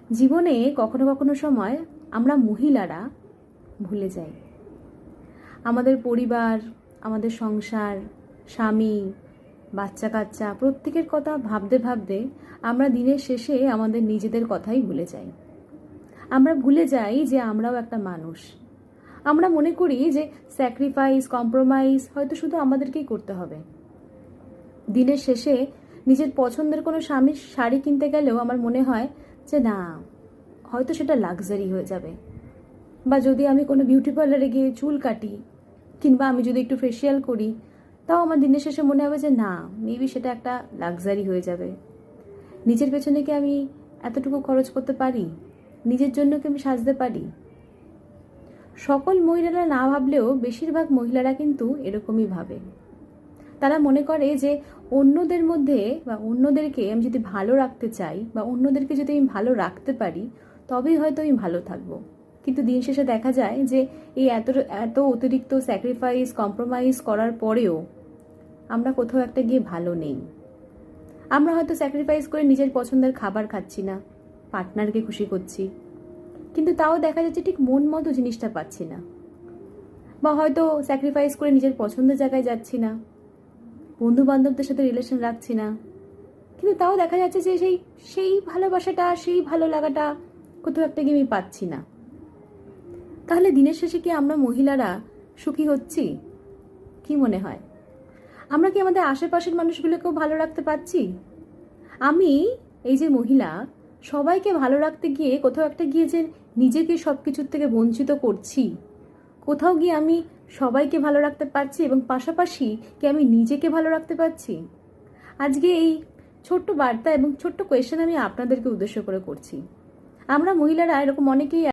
জীবনে কখনো কখনো সময় আমরা মহিলারা ভুলে যাই আমাদের পরিবার, আমাদের সংসার, স্বামী, বাচ্চা কাচ্চা প্রত্যেকের কথা ভাবতে ভাবতে আমরা দিনের শেষে আমাদের নিজেদের কথাই ভুলে যাই। আমরা ভুলে যাই যে আমরাও একটা মানুষ। আমরা মনে করি যে স্যাক্রিফাইস, কম্প্রোমাইজ হয়তো শুধু আমাদেরকেই করতে হবে। দিনের শেষে নিজের পছন্দের কোনো স্বামীর শাড়ি কিনতে গেলেও আমার মনে হয় যে না, হয়তো সেটা লাক্সারি হয়ে যাবে। বা যদি আমি কোনো বিউটি পার্লারে গিয়ে চুল কাটি কিংবা আমি যদি একটু ফেসিয়াল করি, তাও আমার দিনের শেষে মনে হবে যে না, মেবি সেটা একটা লাক্সারি হয়ে যাবে। নিজের পেছনে কি আমি এতটুকু খরচ করতে পারি? নিজের জন্য কি আমি সাজতে পারি? সকল মহিলারা না ভাবলেও বেশিরভাগ মহিলারা কিন্তু এরকমই ভাবে। তারা মনে করে যে অন্যদের মধ্যে বা অন্যদেরকে আমি যদি ভালো রাখতে চাই বা অন্যদেরকে যদি আমি ভালো রাখতে পারি তবেই হয়তো আমি ভালো থাকবো। কিন্তু দিন শেষে দেখা যায় যে এই এত এত অতিরিক্ত স্যাক্রিফাইস, কম্প্রোমাইজ করার পরেও আমরা কোথাও একটা গিয়ে ভালো নেই। আমরা হয়তো স্যাক্রিফাইস করে নিজের পছন্দের খাবার খাচ্ছি না, পার্টনারকে খুশি করছি, কিন্তু তাও দেখা যাচ্ছে ঠিক মন মতো জিনিসটা পাচ্ছি না। বা হয়তো স্যাক্রিফাইস করে নিজের পছন্দের জায়গায় যাচ্ছি না, বন্ধু বান্ধবদের সাথে রিলেশন রাখছি না, কিন্তু তাও দেখা যাচ্ছে যে সেই ভালোবাসাটা, সেই ভালো লাগাটা কোথাও একটা গিয়ে আমি পাচ্ছি না। তাহলে দিনের শেষে কি আমরা মহিলারা সুখী হচ্ছি? কি মনে হয়? আমরা কি আমাদের আশেপাশের মানুষগুলোকেও ভালো রাখতে পারছি? আমি এই যে মহিলা, সবাইকে ভালো রাখতে গিয়ে কোথাও একটা গিয়ে যে নিজেকে সব কিছুর থেকে বঞ্চিত করছি, কোথাও গিয়ে আমি সবাইকে ভালো রাখতে পারছি এবং পাশাপাশি কি আমি নিজেকে ভালো রাখতে পারছি? আজকে এই ছোট্ট বার্তা এবং ছোট্ট কোয়েশ্চেন আমি আপনাদেরকে উদ্দেশ্য করে করছি। আমরা মহিলারা এরকম অনেকেই